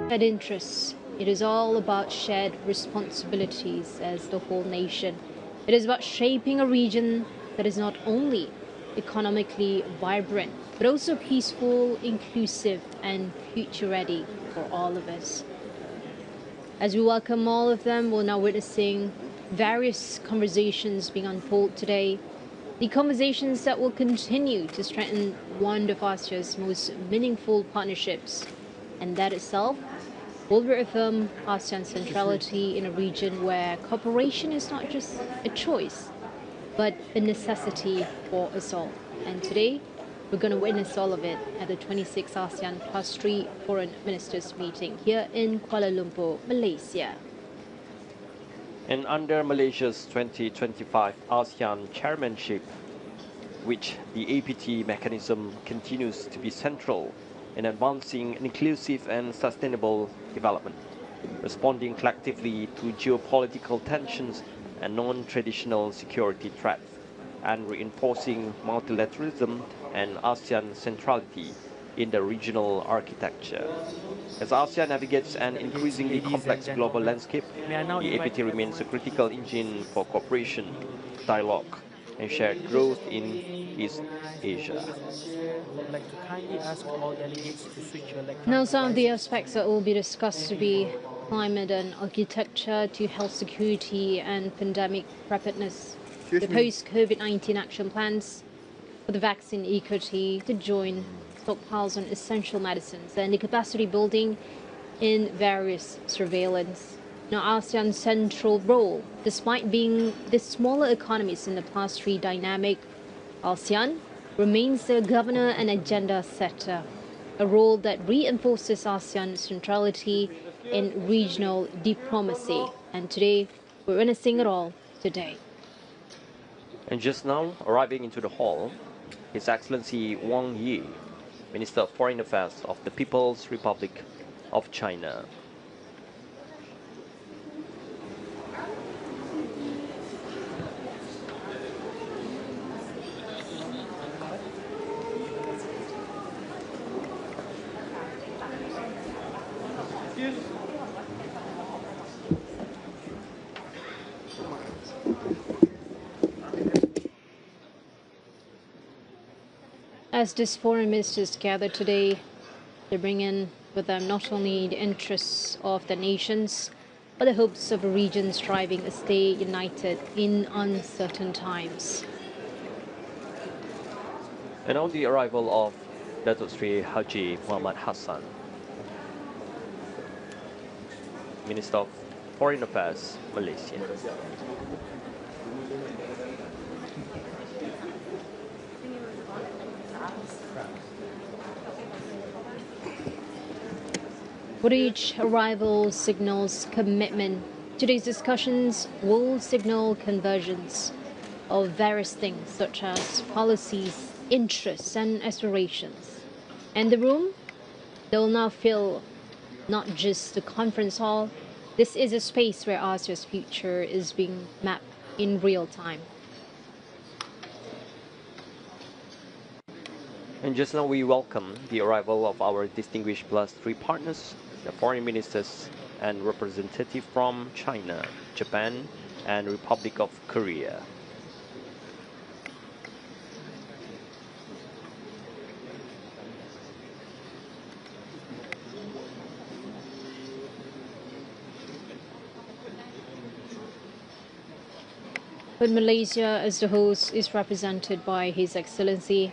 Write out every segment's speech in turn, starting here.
shared interests. It is all about shared responsibilities as the whole nation. It is about shaping a region that is not only economically vibrant, but also peaceful, inclusive, and future-ready for all of us. As we welcome all of them, we're now witnessing various conversations being unfolded today. The conversations that will continue to strengthen one of ASEAN's most meaningful partnerships, and that itself will reaffirm ASEAN's centrality in a region where cooperation is not just a choice, but a necessity for us all. And today, we're going to witness all of it at the 26th ASEAN+3 Foreign Ministers meeting here in Kuala Lumpur, Malaysia. And under Malaysia's 2025 ASEAN chairmanship, which the APT mechanism continues to be central in advancing inclusive and sustainable development, responding collectively to geopolitical tensions and non-traditional security threats, and reinforcing multilateralism and ASEAN centrality in the regional architecture. As ASEAN navigates an increasingly complex global landscape, the APT remains a critical engine for cooperation, dialogue, and shared growth in East Asia. Now, some of the aspects that will be discussed to be climate and architecture, to health security and pandemic preparedness, the post-COVID-19 action plans for the vaccine equity, the joint stockpiles on essential medicines, and the capacity building in various surveillance. Now, ASEAN's central role, despite being the smaller economies in the +3 dynamic, ASEAN remains the governor and agenda setter, a role that reinforces ASEAN's centrality in regional diplomacy. And today, we're witnessing it all today. And just now, arriving into the hall, His Excellency Wang, Minister of Foreign Affairs of the People's Republic of China. As these foreign ministers gather today, they bring in with them not only the interests of the nations, but the hopes of a region striving to stay united in uncertain times. And on the arrival of Datuk Sri Haji Muhammad Hassan, Minister of Foreign Affairs, Malaysia. With each arrival signals commitment. Today's discussions will signal convergence of various things such as policies, interests, and aspirations. And the room, they will now fill not just the conference hall. This is a space where ASEAN's future is being mapped in real time. And just now we welcome the arrival of our distinguished +3 partners, the foreign ministers and representatives from China, Japan, and Republic of Korea. But Malaysia as the host is represented by His Excellency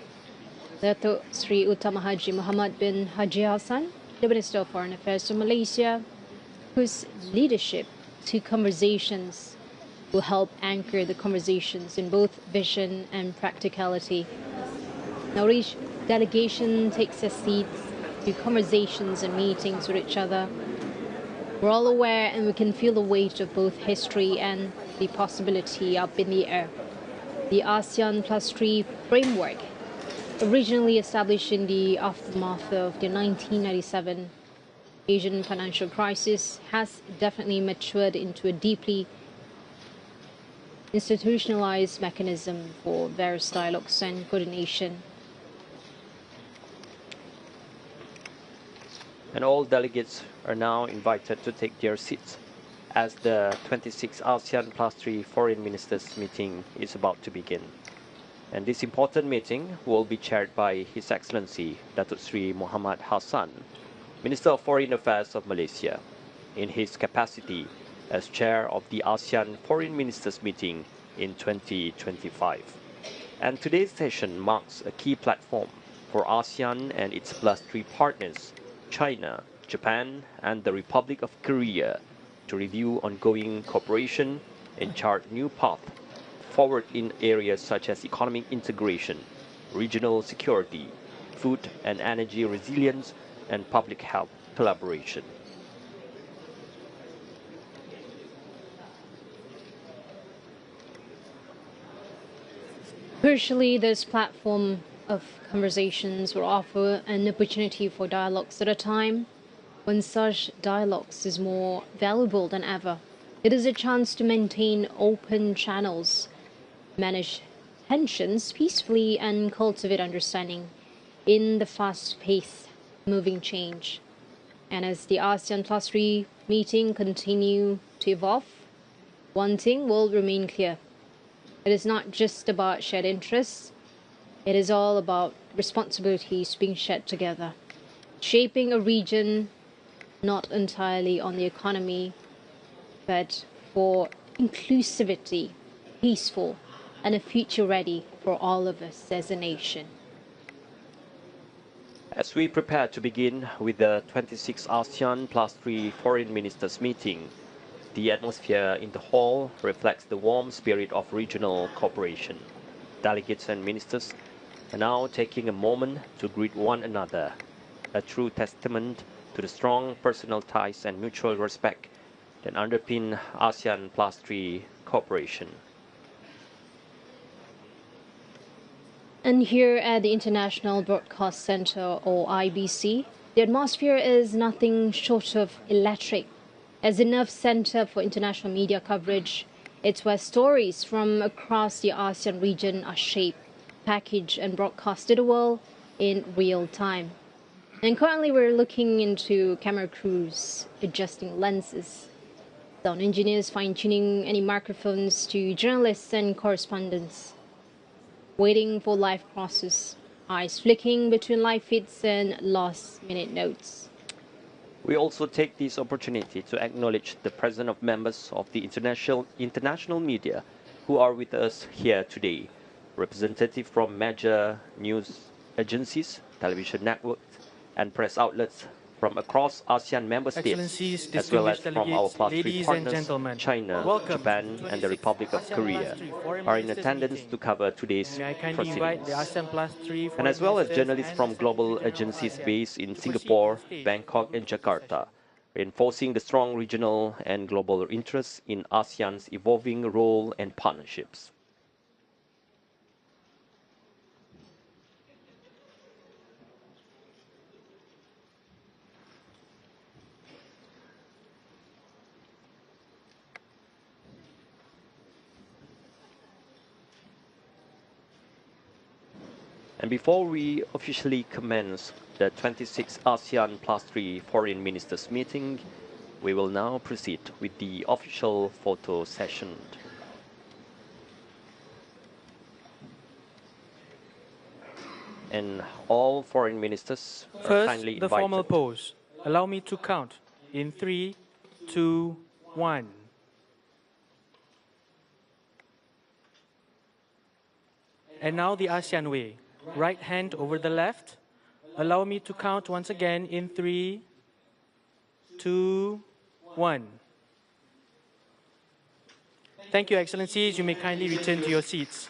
Datuk Sri Utama Haji Muhammad bin Haji Hassan, the Minister of Foreign Affairs of Malaysia, whose leadership to conversations will help anchor the conversations in both vision and practicality. Now each delegation takes their seats to conversations and meetings with each other. We're all aware and we can feel the weight of both history and the possibility up in the air. The ASEAN+3 framework, originally established in the aftermath of the 1997 Asian financial crisis, has definitely matured into a deeply institutionalized mechanism for various dialogues and coordination. And all delegates are now invited to take their seats as the 26th ASEAN+3 Foreign Ministers meeting is about to begin. And this important meeting will be chaired by His Excellency Datuk Sri Muhammad Hassan, Minister of Foreign Affairs of Malaysia, in his capacity as chair of the ASEAN Foreign Ministers meeting in 2025. And today's session marks a key platform for ASEAN and its +3 partners, China, Japan, and the Republic of Korea, to review ongoing cooperation and chart new paths forward in areas such as economic integration, regional security, food and energy resilience, and public health collaboration. Crucially, this platform of conversations will offer an opportunity for dialogues at a time when such dialogues is more valuable than ever. It is a chance to maintain open channels, manage tensions peacefully, and cultivate understanding in the fast-paced moving change. And as the ASEAN+3 meeting continue to evolve, one thing will remain clear. It is not just about shared interests, it is all about responsibilities being shared together, shaping a region not entirely on the economy, but for inclusivity, peaceful, and a future ready for all of us as a nation. As we prepare to begin with the 26th ASEAN+3 Foreign Ministers meeting, the atmosphere in the hall reflects the warm spirit of regional cooperation. Delegates and ministers are now taking a moment to greet one another, a true testament to the strong personal ties and mutual respect that underpin ASEAN+3 cooperation. And here at the International Broadcast Center, or IBC, the atmosphere is nothing short of electric. As a nerve center for international media coverage, it's where stories from across the ASEAN region are shaped, packaged, and broadcast to the world in real time. And currently we're looking into camera crews adjusting lenses, sound engineers fine-tuning any microphones, to journalists and correspondents waiting for live crosses, eyes flicking between live feeds and last-minute notes. We also take this opportunity to acknowledge the presence of members of the international media who are with us here today, representatives from major news agencies, television networks, and press outlets from across ASEAN member states, as well as from our +3 partners, China, Japan, and the Republic of Korea, are in attendance to cover today's proceedings. And as well as journalists from global agencies based in Singapore, Bangkok, and Jakarta, reinforcing the strong regional and global interests in ASEAN's evolving role and partnerships. And before we officially commence the 26th ASEAN+3 Foreign Ministers meeting, we will now proceed with the official photo session. And all foreign ministers are kindly invited. First, the formal pose. Allow me to count in 3, 2, 1. And now the ASEAN way. Right hand over the left. Allow me to count once again in 3, 2, 1. Thank you, Excellencies. You may kindly return to your seats.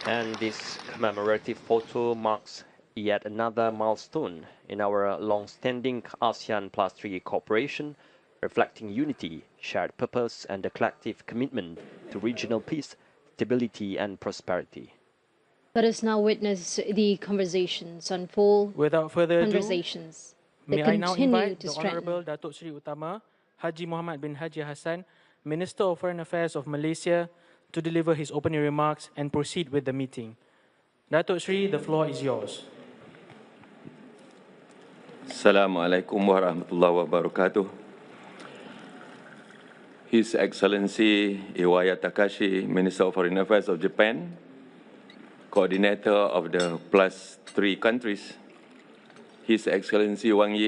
And this commemorative photo marks yet another milestone in our long-standing ASEAN+3 cooperation, reflecting unity, shared purpose, and a collective commitment to regional peace, stability, and prosperity. Let us now witness the conversations unfold. Without further ado, Conversations that may I now continue invite to the strengthen. Honorable Datuk Seri Utama Haji Muhammad bin Haji Hassan, Minister of Foreign Affairs of Malaysia, to deliver his opening remarks and proceed with the meeting. Datuk Seri, the floor is yours. Assalamualaikum warahmatullahi wabarakatuh. His Excellency Iwaya Takashi, Minister of Foreign Affairs of Japan, Coordinator of the +3 countries, His Excellency Wang,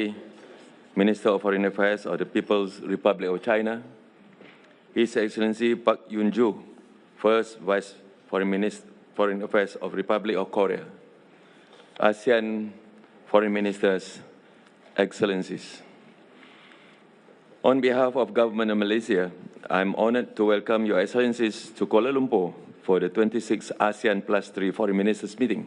Minister of Foreign Affairs of the People's Republic of China, His Excellency Park Yoon-joo, First Vice Foreign Affairs of Republic of Korea, ASEAN Foreign Ministers, Excellencies. On behalf of Government of Malaysia, I'm honored to welcome Your Excellencies to Kuala Lumpur for the 26th ASEAN+3 Foreign Ministers meeting.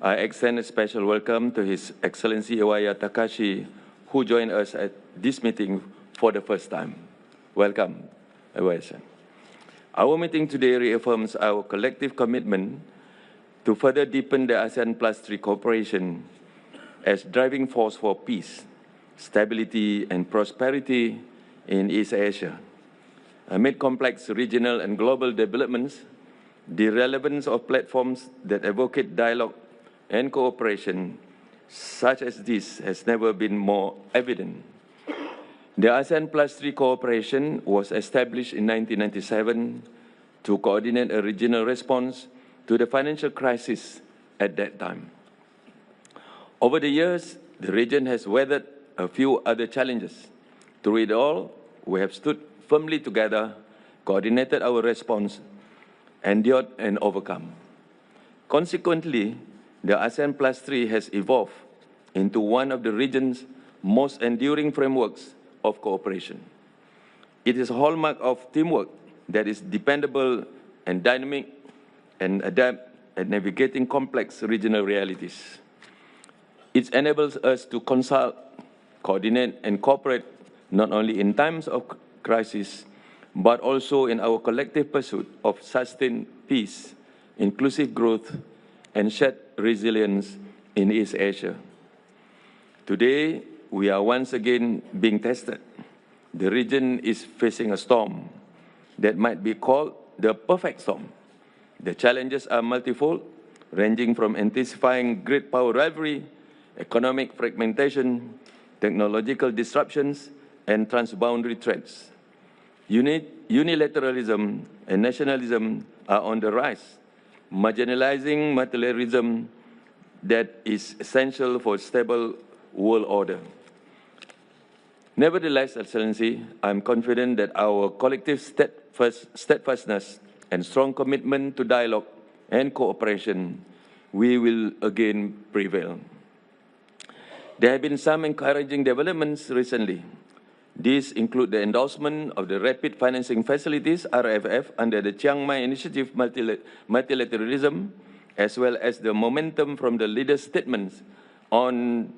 I extend a special welcome to His Excellency Iwaya Takashi, who joined us at this meeting for the first time. Welcome, Iwaya. Our meeting today reaffirms our collective commitment to further deepen the ASEAN+3 cooperation as driving force for peace, stability, and prosperity in East Asia. Amid complex regional and global developments, the relevance of platforms that advocate dialogue and cooperation such as this has never been more evident. The ASEAN+3 cooperation was established in 1997 to coordinate a regional response to the financial crisis at that time. Over the years, the region has weathered a few other challenges. Through it all, we have stood firmly together, coordinated our response, endured and overcome. Consequently, the ASEAN+3 has evolved into one of the region's most enduring frameworks of cooperation. It is a hallmark of teamwork that is dependable and dynamic and adapt at navigating complex regional realities. It enables us to consult, coordinate, and cooperate not only in times of crisis, but also in our collective pursuit of sustained peace, inclusive growth, and shared resilience in East Asia. Today, we are once again being tested. The region is facing a storm that might be called the perfect storm. The challenges are multifold, ranging from intensifying great power rivalry, economic fragmentation, technological disruptions, and transboundary threats. Unilateralism and nationalism are on the rise, marginalizing multilateralism that is essential for a stable world order. Nevertheless, Excellency, I'm confident that our collective steadfastness and strong commitment to dialogue and cooperation, we will again prevail. There have been some encouraging developments recently. These include the endorsement of the Rapid Financing Facilities, RFF, under the Chiang Mai Initiative Multilateralism, as well as the momentum from the leaders' statements on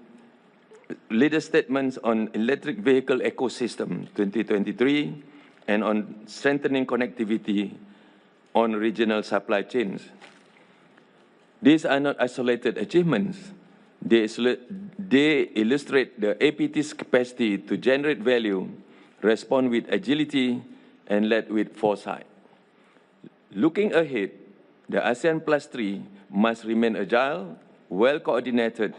electric vehicle ecosystem 2023 and on strengthening connectivity on regional supply chains. These are not isolated achievements. They illustrate the APT's capacity to generate value, respond with agility, and lead with foresight. Looking ahead, the ASEAN+3 must remain agile, well-coordinated,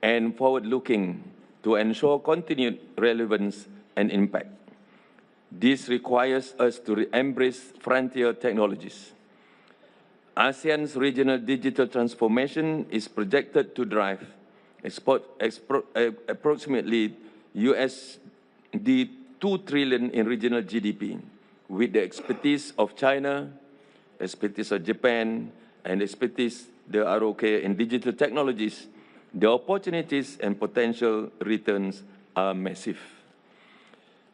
and forward-looking to ensure continued relevance and impact. This requires us to embrace frontier technologies. ASEAN's regional digital transformation is projected to drive approximately USD 2 trillion in regional GDP, with the expertise of China, expertise of Japan, and expertise the ROK in digital technologies. The opportunities and potential returns are massive.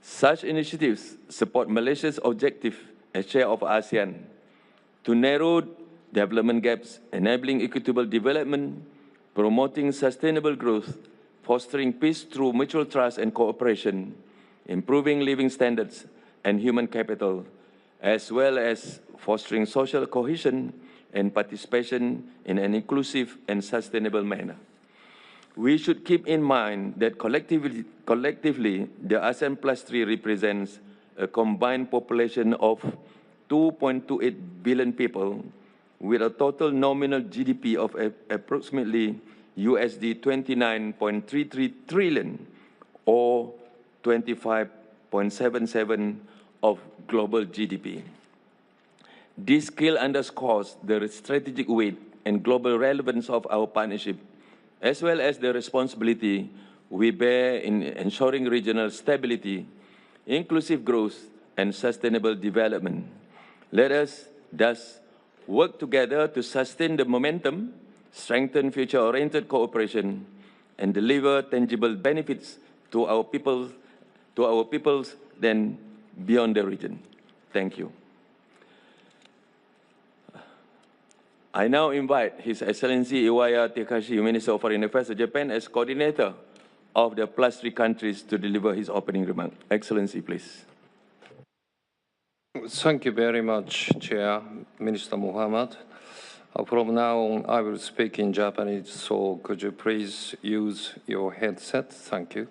Such initiatives support Malaysia's objective as chair of ASEAN to narrow development gaps, enabling equitable development, promoting sustainable growth, fostering peace through mutual trust and cooperation, improving living standards and human capital, as well as fostering social cohesion and participation in an inclusive and sustainable manner. We should keep in mind that collectively the ASEAN+3 represents a combined population of 2.28 billion people, with a total nominal GDP of approximately USD 29.33 trillion, or 25.77% of global GDP. This scale underscores the strategic weight and global relevance of our partnership, as well as the responsibility we bear in ensuring regional stability, inclusive growth, and sustainable development. Let us thus work together to sustain the momentum, strengthen future-oriented cooperation, and deliver tangible benefits to our peoples then beyond the region. Thank you. I now invite His Excellency Iwaya Takashi, Minister of Foreign Affairs of Japan, as coordinator of the +3 countries to deliver his opening remark. Excellency, please. Thank you very much, Chair, Minister Muhammad. From now on, I will speak in Japanese, so could you please use your headset? Thank you.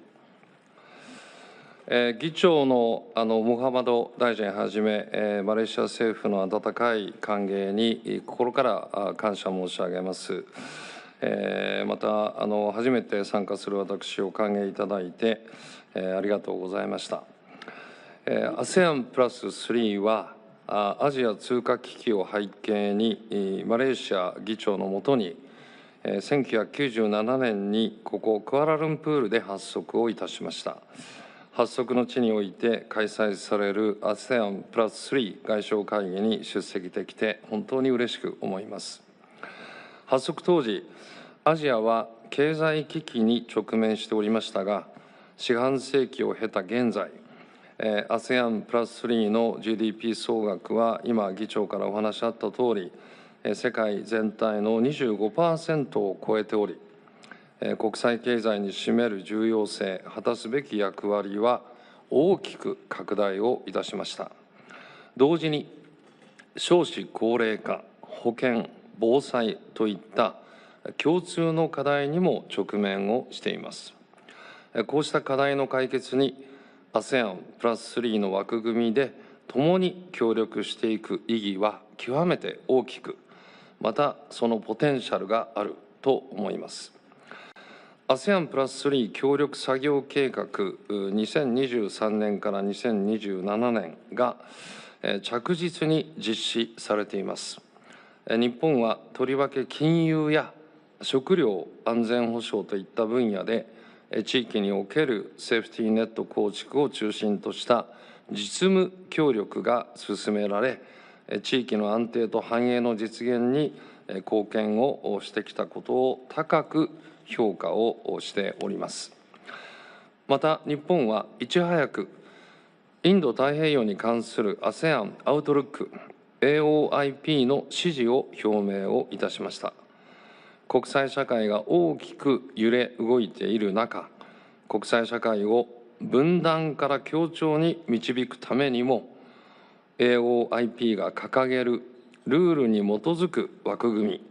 議長のムハマド大臣はじめ、マレーシア政府の温かい歓迎に心から感謝申し上げます。また初めて参加する私を歓迎いただいて、ありがとうございました。ASEAN+3 はアジア通貨危機を背景にマレーシア議長のもとに1997年にここクアラルンプールで発足をいたしました。発足の地において開催される ASEAN+3 外相会議に出席できて本当に嬉しく思います。発足当時、アジアは経済危機に直面しておりましたが、四半世紀を経た現在、ASEAN+3 の GDP 総額は今議長からお話あった通り、世界全体の 25% を超えており、国際経済に占める重要性、果たすべき役割は大きく拡大をいたしました。同時に、少子高齢化、保健、防災といった共通の課題にも直面をしています。こうした課題の解決に、ASEAN+3 の枠組みで共に協力していく意義は極めて大きく、またそのポテンシャルがあると思います。ASEAN+3 協力作業計画2023年から2027年が着実に実施されています。日本はとりわけ金融や食料安全保障といった分野で地域におけるセーフティーネット構築を中心とした実務協力が進められ、地域の安定と繁栄の実現に貢献をしてきたことを高く評価をしております。また日本はいち早くインド太平洋に関する ASEAN アウトルック AOIP の支持を表明をいたしました。国際社会が大きく揺れ動いている中、国際社会を分断から協調に導くためにも AOIP が掲げるルールに基づく枠組み、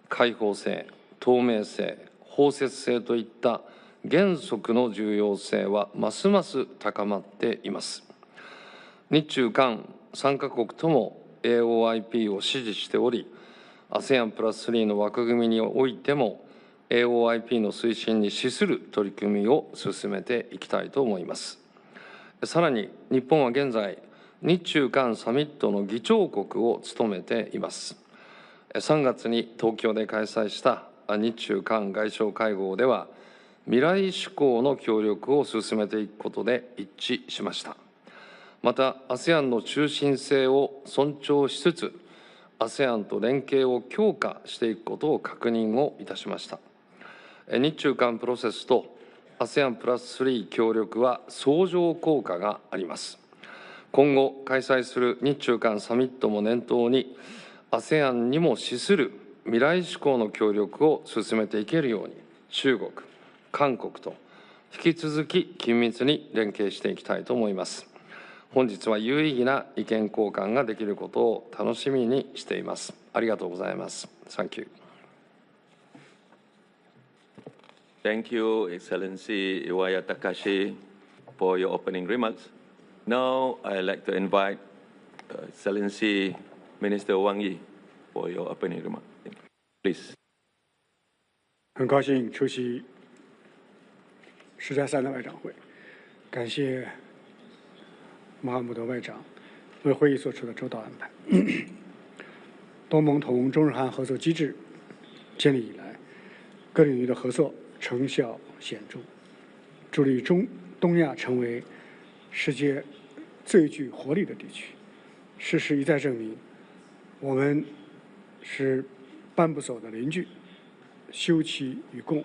開放性、透明性、包摂性といった原則の重要性はますます高まっています。日中韓3カ国とも AOIP を支持しており、ASEAN+3 の枠組みにおいても AOIP の推進に資する取り組みを進めていきたいと思います。さらに日本は現在、日中韓サミットの議長国を務めています。3月に東京で開催した日中韓外相会合では、未来志向の協力を進めていくことで一致しました。また、ASEAN の中心性を尊重しつつ、ASEAN と連携を強化していくことを確認をいたしました。日中韓プロセスと ASEAN+3 協力は相乗効果があります。今後開催する日中韓サミットも念頭に、ASEAN にも資する未来志向の協力を進めていけるように、中国、韓国と引き続き緊密に連携していきたいと思います。本日は有意義な意見交換ができることを楽しみにしています。ありがとうございます。Thank you. Thank you, Excellency Iwaya Takashi, for your opening remarks. Now, I'd like to invite 很高兴出席10+3的外长会，感谢穆罕默德外长为会议做出的周到安排。东盟同中日韩合作机制建立以来，各领域的合作成效显著，助力东亚成为世界最具活力的地区。事实一再证明，我们是搬不走的邻居，休戚与共，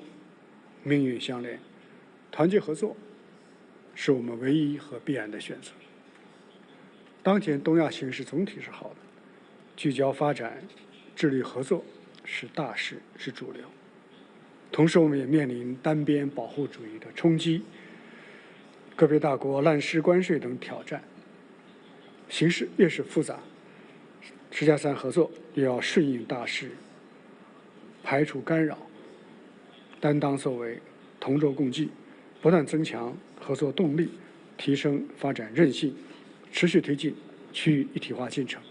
命运相连，团结合作是我们唯一和必然的选择。当前东亚形势总体是好的，聚焦发展、致力合作是大势，是主流。同时，我们也面临单边保护主义的冲击，个别大国滥施关税等挑战。形势越是复杂，10+3合作也要顺应大势，排除干扰，担当作为，同舟共济，不断增强合作动力，提升发展韧性，持续推进区域一体化进程，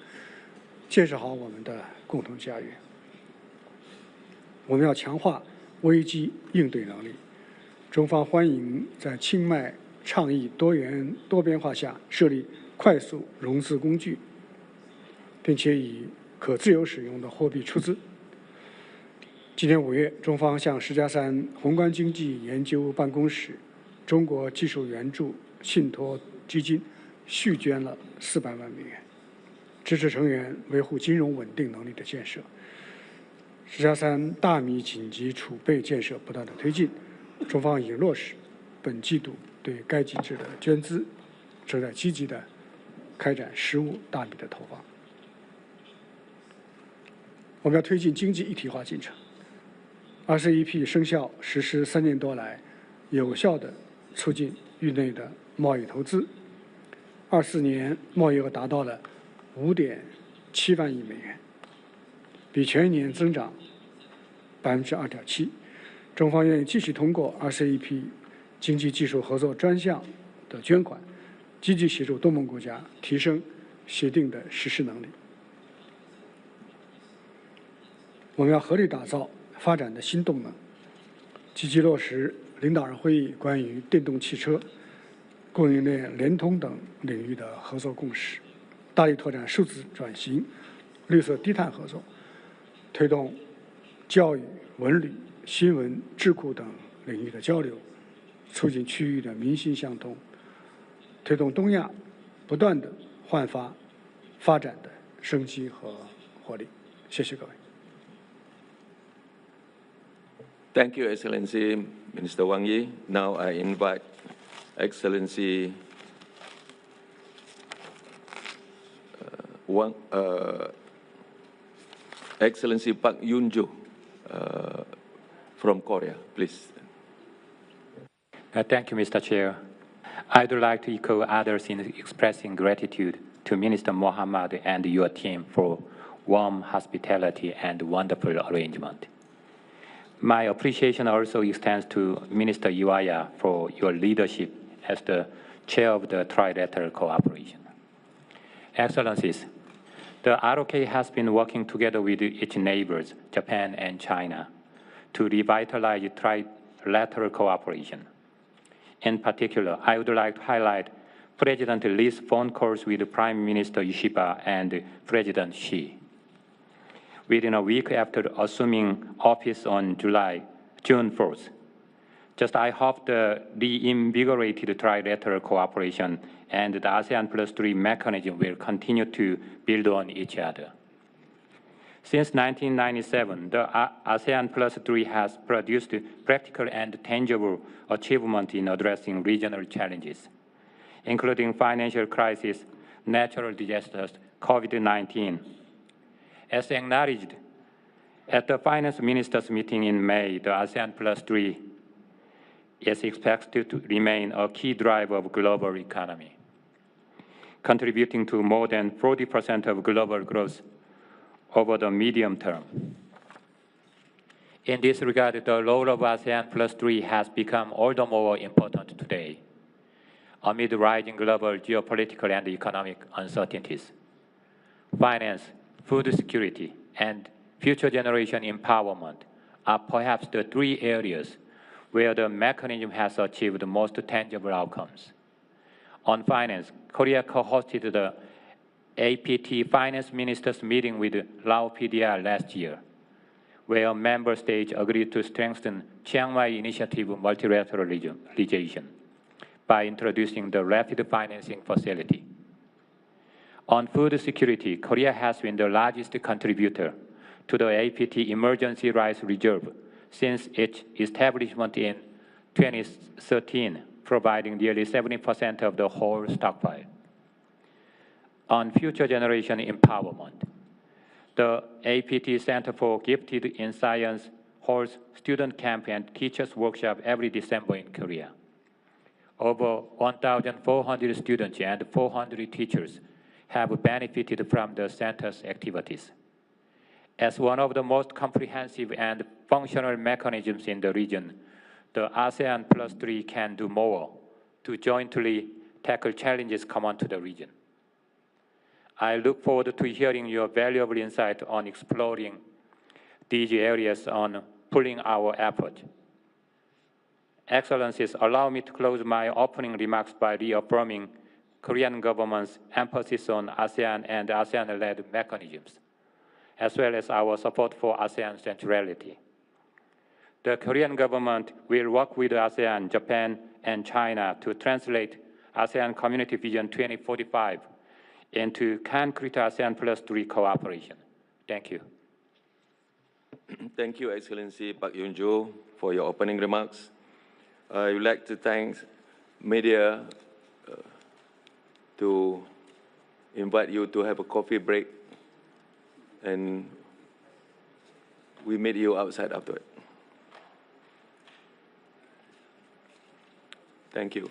建设好我们的共同家园。我们要强化危机应对能力。中方欢迎在清迈倡议多元多边化下设立快速融资工具，并且以可自由使用的货币出资。今年5月，中方向10+3宏观经济研究办公室中国技术援助信托基金续捐了400万美元，支持成员维护金融稳定能力的建设。10+3大米紧急储备建设不断的推进，中方已落实本季度对该机制的捐资，正在积极的开展实物大米的投放。我们要推进经济一体化进程。RCEP 生效实施3年多来，有效地促进域内的贸易投资。24年贸易额达到了5.7万亿美元，比全年增长2.7%。中方愿意继续通过 RCEP 经济技术合作专项的捐款，积极协助东盟国家提升协定的实施能力。我们要合力打造发展的新动能，积极落实领导人会议关于电动汽车、供应链联通等领域的合作共识，大力拓展数字转型、绿色低碳合作，推动教育、文旅、新闻、智库等领域的交流，促进区域的民心相通，推动东亚不断的焕发发展的生机和活力。谢谢各位。Thank you, Excellency Minister Wang Yi. Now I invite Excellency Excellency Park Yoon-joo from Korea, please. Thank you, Mr. Chair. I'd like to echo others in expressing gratitude to Minister Mohammad and your team for warm hospitality and wonderful arrangement. My appreciation also extends to Minister Iwaya for your leadership as the chair of the Trilateral Cooperation. Excellencies, the ROK has been working together with its neighbors, Japan and China, to revitalize trilateral cooperation. In particular, I would like to highlight President Lee's phone calls with Prime Minister Yoshida and President Xi. Within a week after assuming office on June 4th. I hope the reinvigorated trilateral cooperation and the ASEAN+3 mechanism will continue to build on each other. Since 1997, the ASEAN+3 has produced practical and tangible achievement in addressing regional challenges, including financial crisis, natural disasters, COVID-19. As acknowledged at the finance ministers meeting in May, the ASEAN+3 is expected to remain a key driver of global economy, contributing to more than 40% of global growth over the medium term. In this regard, the role of ASEAN+3 has become all the more important today, amid rising global geopolitical and economic uncertainties. Finance, food security, and future generation empowerment are perhaps the three areas where the mechanism has achieved the most tangible outcomes. On finance, Korea co-hosted the APT Finance Ministers meeting with Laos PDR last year, where member states agreed to strengthen Chiang Mai Initiative multilateralization by introducing the Rapid Financing Facility. On food security, Korea has been the largest contributor to the APT Emergency Rice Reserve since its establishment in 2013, providing nearly 70% of the whole stockpile. On future generation empowerment, the APT Center for Gifted in Science holds student camp and teachers workshop every December in Korea. Over 1,400 students and 400 teachers have benefited from the center's activities. As one of the most comprehensive and functional mechanisms in the region, the ASEAN+3 can do more to jointly tackle challenges common to the region. I look forward to hearing your valuable insight on exploring these areas on pulling our effort. Excellencies, allow me to close my opening remarks by reaffirming Korean government's emphasis on ASEAN and ASEAN-led mechanisms, as well as our support for ASEAN centrality. The Korean government will work with ASEAN, Japan, and China to translate ASEAN Community Vision 2045 into concrete ASEAN+3 cooperation. Thank you. Thank you, Excellency Park Yoon-jo, for your opening remarks. I would like to thank media to invite you to have a coffee break, and we meet you outside afterward. Thank you.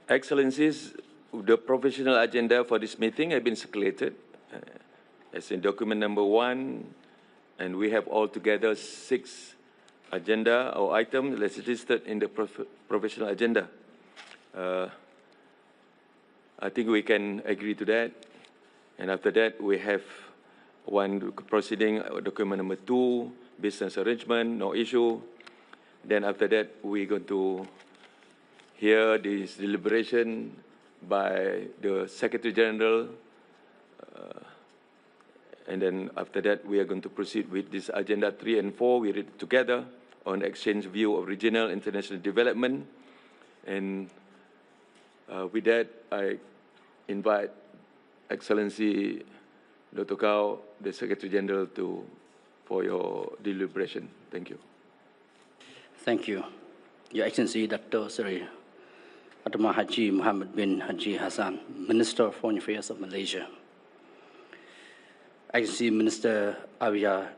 Excellencies, the professional agenda for this meeting has been circulated as in document number 1, and we have altogether 6 agenda or items listed in the professional agenda. I think we can agree to that. And after that, we have one proceeding, document number 2, business arrangement, no issue. Then after that, we're going to hear this deliberation by the Secretary General. And then after that, we are going to proceed with this agenda 3 and 4. We read it together on exchange view of regional international development. And with that, I invite Excellency Dr. Kao, the Secretary General, for your deliberation. Thank you. Thank you. Your Excellency Dr. Seri Atama Haji Muhammad bin Haji Hassan, Minister of Foreign Affairs of Malaysia. Excellency Minister Arya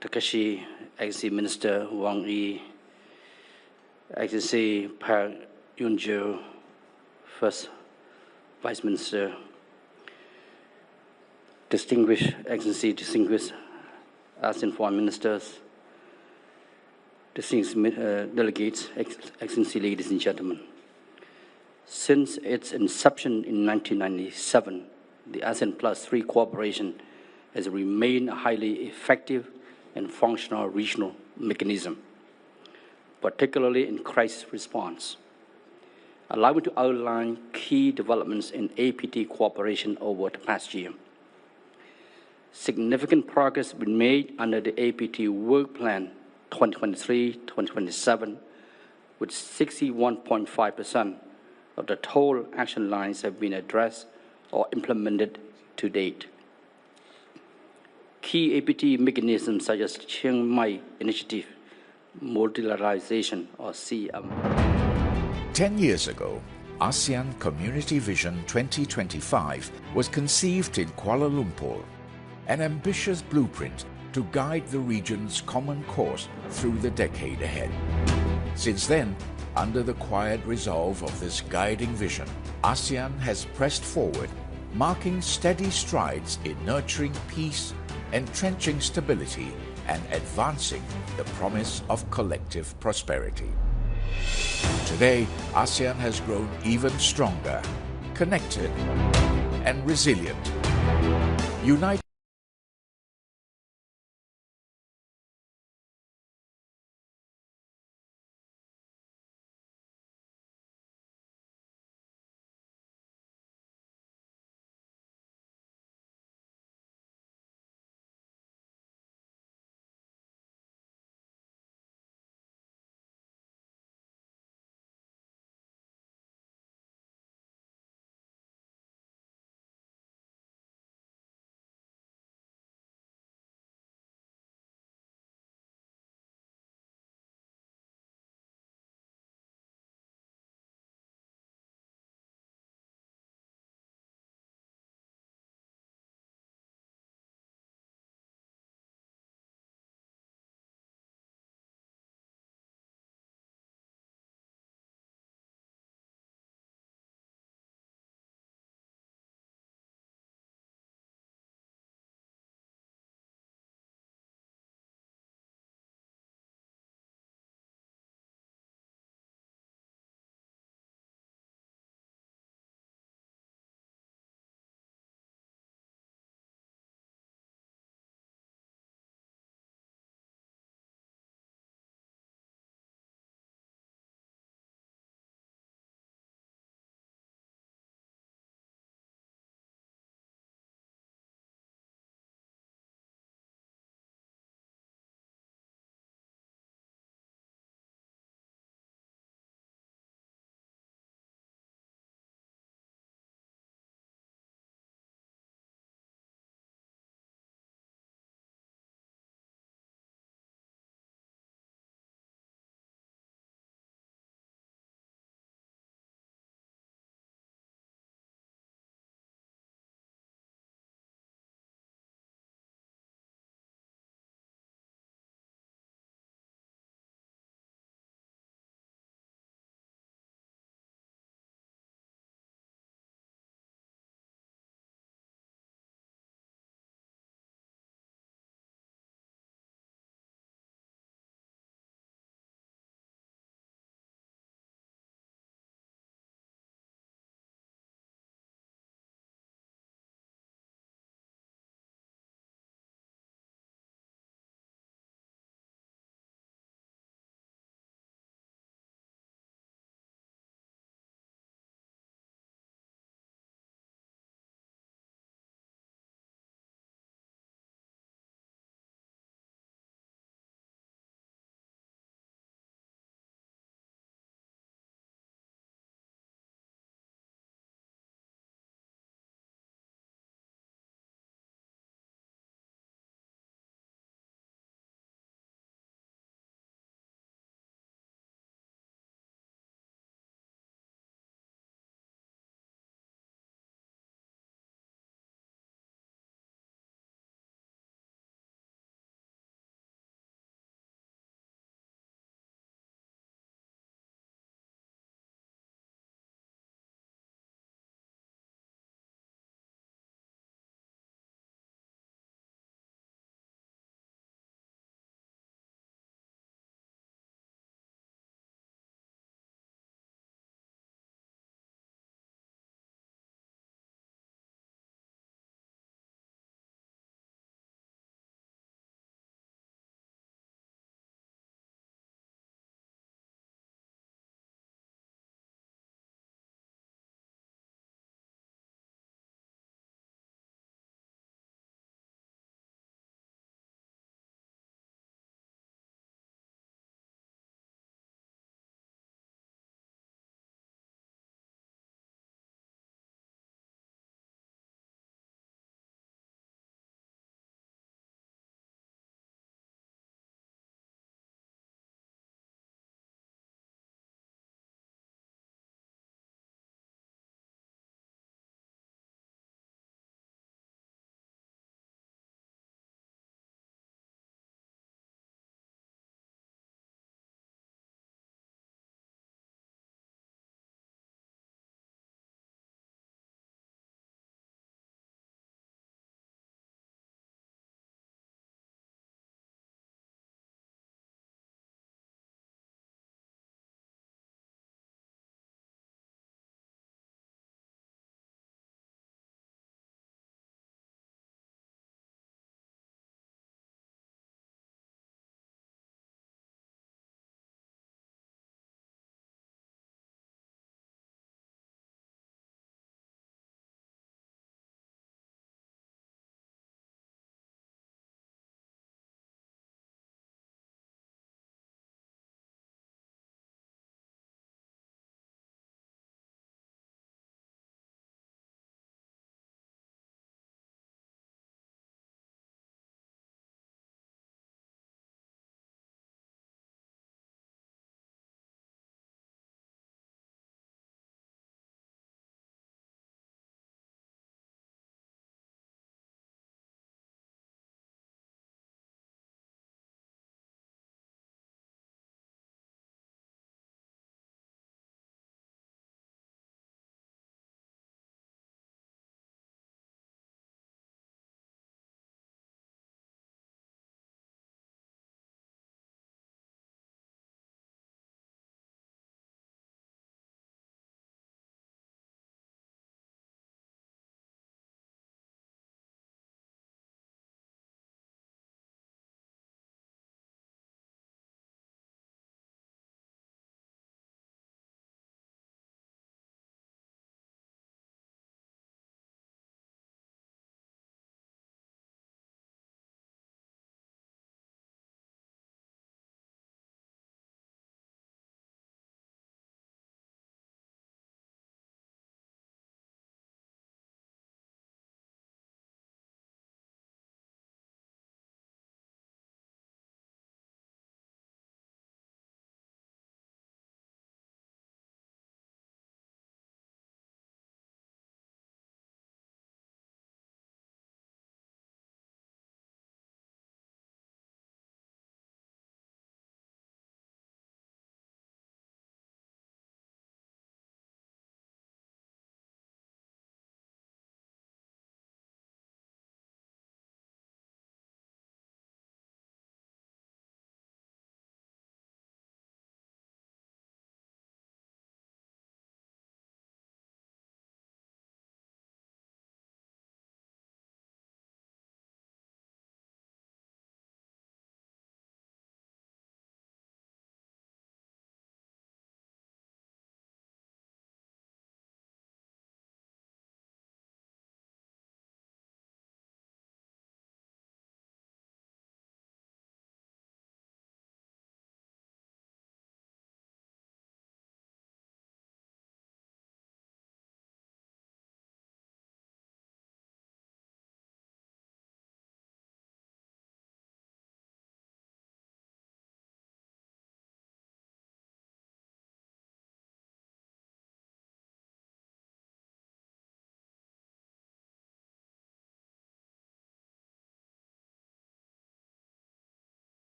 Takashi, Excellency Minister Wang, Excellency Park Yoon-jo, First Vice Minister, distinguished Excellency, distinguished ASEAN Foreign Ministers, distinguished delegates, Excellency, ladies and gentlemen. Since its inception in 1997, the ASEAN+3 cooperation has remained a highly effective and functional regional mechanism, particularly in crisis response. Allow me to outline key developments in APT cooperation over the past year. Significant progress has been made under the APT Work Plan 2023-2027, with 61.5% of the total action lines have been addressed or implemented to date. Key APT mechanisms such as Chiang Mai Initiative, Multilateralization, or CM. 10 years ago, ASEAN Community Vision 2025 was conceived in Kuala Lumpur, an ambitious blueprint to guide the region's common course through the decade ahead. Since then, under the quiet resolve of this guiding vision, ASEAN has pressed forward, marking steady strides in nurturing peace, entrenching stability, and advancing the promise of collective prosperity. Today, ASEAN has grown even stronger, connected, and resilient, united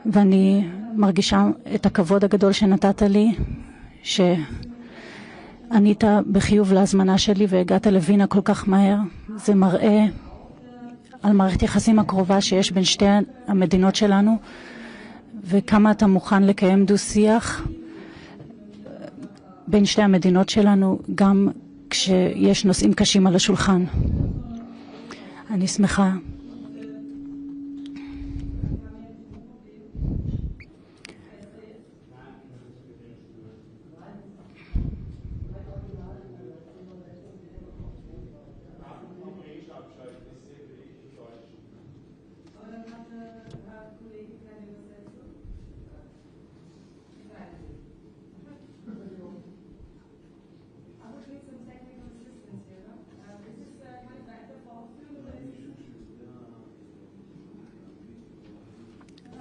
ואני מרגישה את הכבוד הגדול שנתת לי, שענית בחיוב להזמנה שלי והגעת לווינה כל כך מהר. זה מראה על מערכת יחסים הקרובה שיש בין שתי המדינות שלנו, וכמה אתה מוכן לקיים דו-שיח בין שתי המדינות שלנו, גם כשיש נושאים קשים על השולחן. אני שמחה.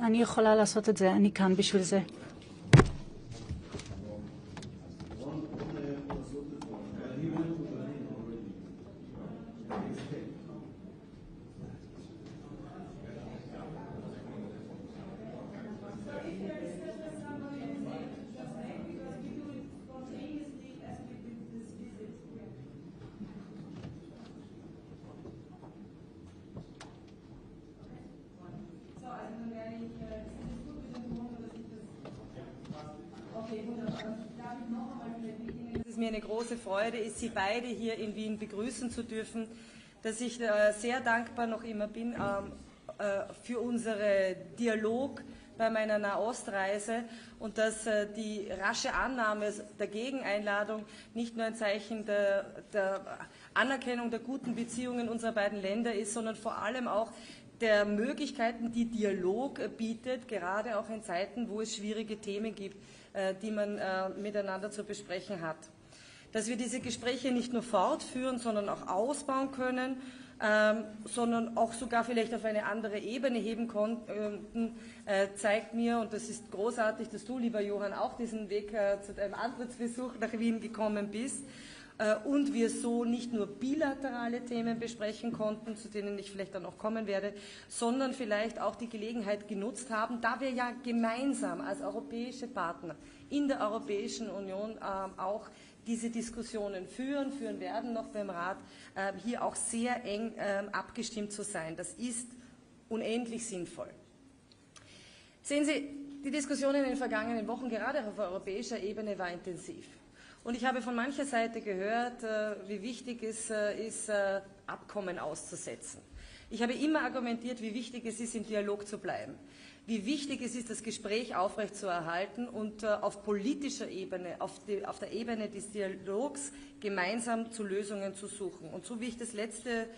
אני יכולה לעשות את זה, אני כאן בשביל זה. Es ist mir eine große Freude ist, Sie beide hier in Wien begrüßen zu dürfen, dass ich sehr dankbar noch immer bin für unseren Dialog bei meiner Nahostreise und dass die rasche Annahme der Gegeneinladung nicht nur ein Zeichen der Anerkennung der guten Beziehungen unserer beiden Länder ist, sondern vor allem auch der Möglichkeiten, die Dialog bietet, gerade auch in Zeiten, wo es schwierige Themen gibt, die man miteinander zu besprechen hat. Dass wir diese Gespräche nicht nur fortführen, sondern auch ausbauen können, sondern auch sogar vielleicht auf eine andere Ebene heben konnten, zeigt mir, und das ist großartig, dass du, lieber Johann, auch diesen Weg zu deinem Antrittsbesuch nach Wien gekommen bist, und wir so nicht nur bilaterale Themen besprechen konnten, zu denen ich vielleicht dann noch kommen werde, sondern vielleicht auch die Gelegenheit genutzt haben, da wir ja gemeinsam als europäische Partner in der Europäischen Union auch diese Diskussionen führen werden noch beim Rat, hier auch sehr eng abgestimmt zu sein. Das ist unendlich sinnvoll. Sehen Sie, die Diskussion in den vergangenen Wochen, gerade auf europäischer Ebene, war intensiv. Und ich habe von mancher Seite gehört, wie wichtig es ist, Abkommen auszusetzen. Ich habe immer argumentiert, wie wichtig es ist, im Dialog zu bleiben. Wie wichtig es ist, das Gespräch aufrechtzuerhalten und auf politischer Ebene, auf der Ebene des Dialogs gemeinsam zu Lösungen zu suchen. Und so wie ich das letzte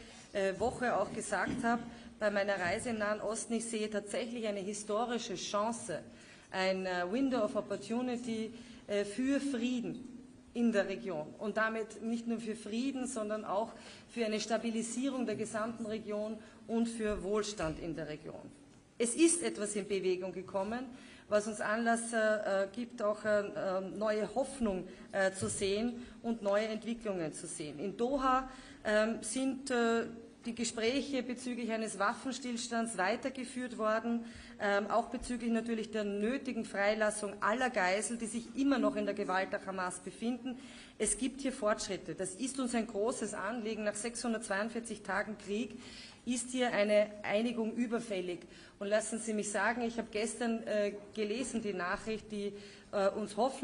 Woche auch gesagt habe, bei meiner Reise im Nahen Osten, ich sehe tatsächlich eine historische Chance, ein Window of Opportunity für Frieden in der Region und damit nicht nur für Frieden, sondern auch für eine Stabilisierung der gesamten Region und für Wohlstand in der Region. Es ist etwas in Bewegung gekommen, was uns Anlass gibt, auch neue Hoffnung zu sehen und neue Entwicklungen zu sehen. In Doha sind die Gespräche bezüglich eines Waffenstillstands weitergeführt worden, auch bezüglich natürlich der nötigen Freilassung aller Geiseln, die sich immer noch in der Gewalt der Hamas befinden. Es gibt hier Fortschritte. Das ist uns ein großes Anliegen. Nach 642 Tagen Krieg ist hier eine Einigung überfällig. Und lassen Sie mich sagen, ich habe gestern gelesen die Nachricht, die uns Hoffnung